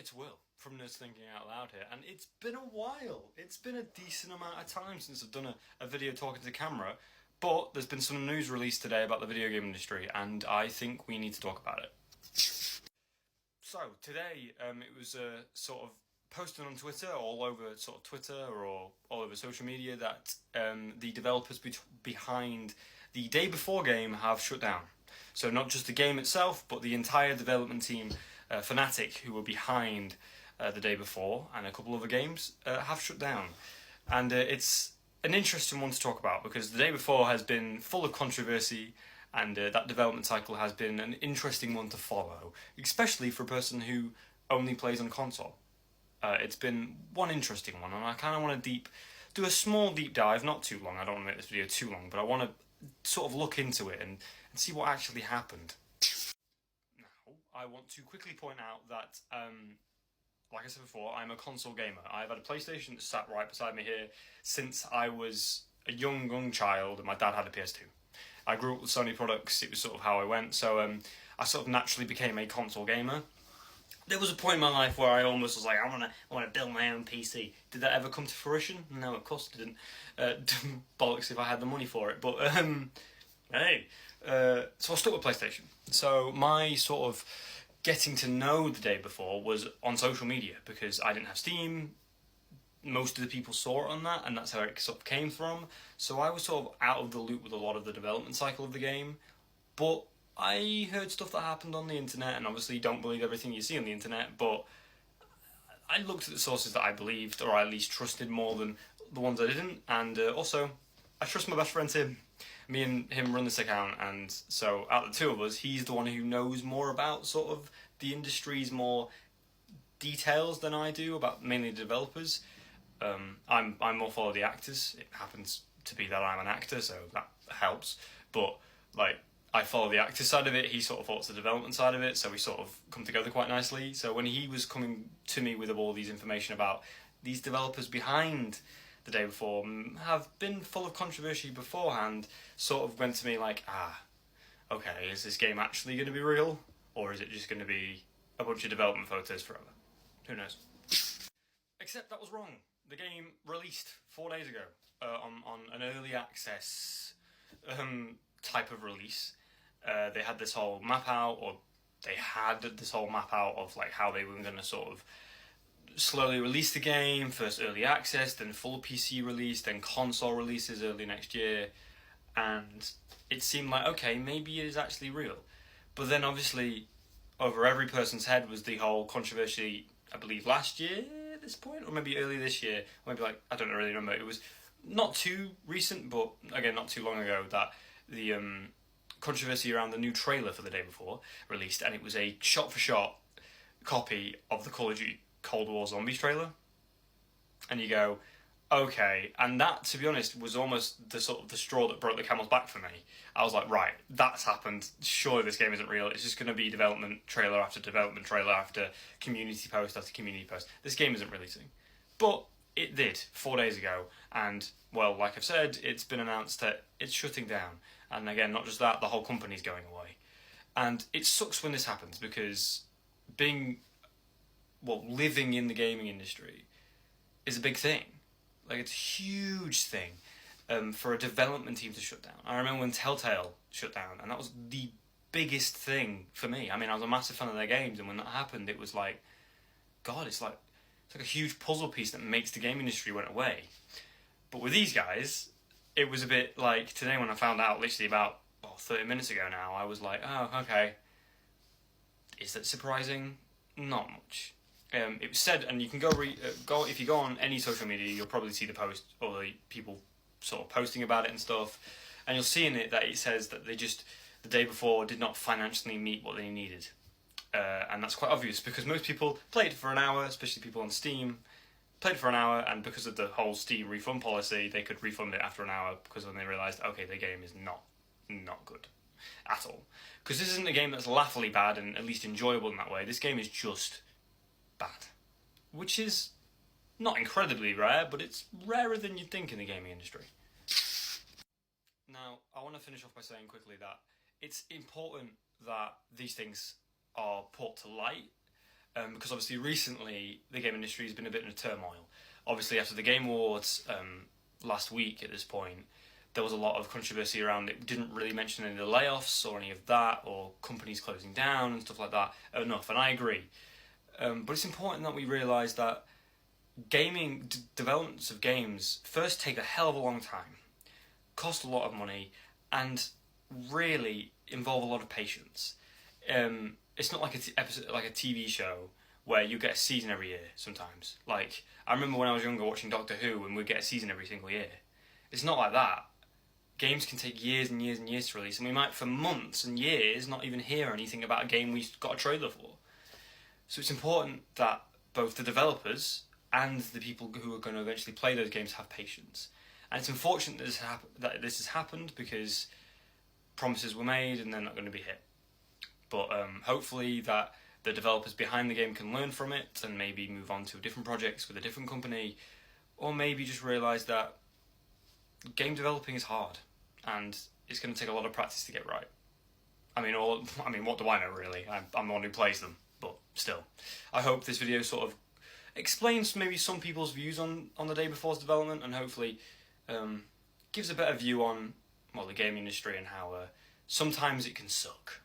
It's Will from Nerds Thinking Out Loud here, and it's been a while. It's been a decent amount of time since I've done a video talking to camera, but there's been some news released today about the video game industry, and I think we need to talk about it. So, today, it was sort of posted on Twitter, all over sort of Twitter or all over social media, that the developers behind the Day Before game have shut down. So not just the game itself, but the entire development team, Fnatic, who were behind the Day Before and a couple other games, have shut down. And it's an interesting one to talk about because the Day Before has been full of controversy, and that development cycle has been an interesting one to follow, especially for a person who only plays on console. It's been one interesting one, and I kind of want to do a small deep dive, not too long. I don't want to make this video too long, but I want to sort of look into it and see what actually happened. Now, I want to quickly point out that, like I said before, I'm a console gamer. I've had a PlayStation that sat right beside me here since I was a young child, and my dad had a PS2. I grew up with Sony products. It was sort of how I went, so I sort of naturally became a console gamer. There was a point in my life where I almost was like, I want to build my own PC. Did that ever come to fruition? No, of course it didn't. Bollocks if I had the money for it. But hey, so I stuck with PlayStation. So my sort of getting to know the Day Before was on social media because I didn't have Steam. Most of the people saw it on that, and that's how it sort of came from. So I was sort of out of the loop with a lot of the development cycle of the game. But I heard stuff that happened on the internet, and obviously don't believe everything you see on the internet, but I looked at the sources that I believed, or I at least trusted more than the ones I didn't, and also, I trust my best friend Tim. Me and him run this account, and so out of the two of us, he's the one who knows more about sort of the industry's more details than I do, about mainly the developers. I'm more follow the actors. It happens to be that I'm an actor, so that helps, but like, I follow the actor side of it, he sort of follows the development side of it, so we sort of come together quite nicely. So when he was coming to me with all these information about these developers behind the Day Before have been full of controversy beforehand, sort of went to me like, okay, is this game actually going to be real? Or is it just going to be a bunch of development photos forever? Who knows? Except that was wrong. The game released 4 days ago on an early access type of release. They had this whole map out, or they had this whole map out of like how they were going to sort of slowly release the game. First early access, then full PC release, then console releases early next year, and it seemed like, okay, maybe it is actually real. But then obviously over every person's head was the whole controversy, I believe last year at this point, or maybe early this year, or maybe like, I don't really remember. It was not too recent, but again not too long ago, that the controversy around the new trailer for the Day Before released, and it was a shot-for-shot copy of the Call of Duty Cold War Zombies trailer. And you go, okay, and that, to be honest, was almost the sort of the straw that broke the camel's back for me. I was like, right, that's happened. Surely this game isn't real. It's just going to be development trailer after development trailer after community post after community post. This game isn't releasing. But it did 4 days ago, and, well, like I've said, it's been announced that it's shutting down. And again, not just that, the whole company's going away. And it sucks when this happens, because living in the gaming industry is a big thing. Like, it's a huge thing for a development team to shut down. I remember when Telltale shut down, and that was the biggest thing for me. I mean, I was a massive fan of their games, and when that happened, it was like, God, it's like a huge puzzle piece that makes the game industry went away. But with these guys, it was a bit like, today when I found out, literally about 30 minutes ago now, I was like, oh, okay. Is that surprising? Not much. It was said, and you can go if you go on any social media, you'll probably see the post, or the people sort of posting about it and stuff, and you'll see in it that it says that the Day Before did not financially meet what they needed. And that's quite obvious, because most people played it for an hour, especially people on Steam, played it for an hour, and because of the whole Steam refund policy, they could refund it after an hour, because when they realised, okay, the game is not good at all. Because this isn't a game that's laughably bad and at least enjoyable in that way. This game is just bad. Which is not incredibly rare, but it's rarer than you'd think in the gaming industry. Now, I want to finish off by saying quickly that it's important that these things are put to light, because obviously recently the game industry has been a bit in a turmoil. Obviously after the Game Awards last week at this point, there was a lot of controversy around it. Didn't really mention any of the layoffs or any of that, or companies closing down and stuff like that enough, and I agree. But it's important that we realise that developments of games first take a hell of a long time, cost a lot of money, and really involve a lot of patience. It's not like like a TV show where you get a season every year. Sometimes, like I remember when I was younger watching Doctor Who, and we'd get a season every single year. It's not like that. Games can take years and years and years to release, and we might for months and years not even hear anything about a game we got a trailer for. So it's important that both the developers and the people who are going to eventually play those games have patience. And it's unfortunate that this has happened because promises were made and they're not going to be hit. But hopefully that the developers behind the game can learn from it and maybe move on to different projects with a different company, or maybe just realise that game developing is hard and it's going to take a lot of practice to get right. I mean, what do I know really? I'm the one who plays them, but still. I hope this video sort of explains maybe some people's views on the Day Before's development, and hopefully gives a better view on the game industry and how sometimes it can suck.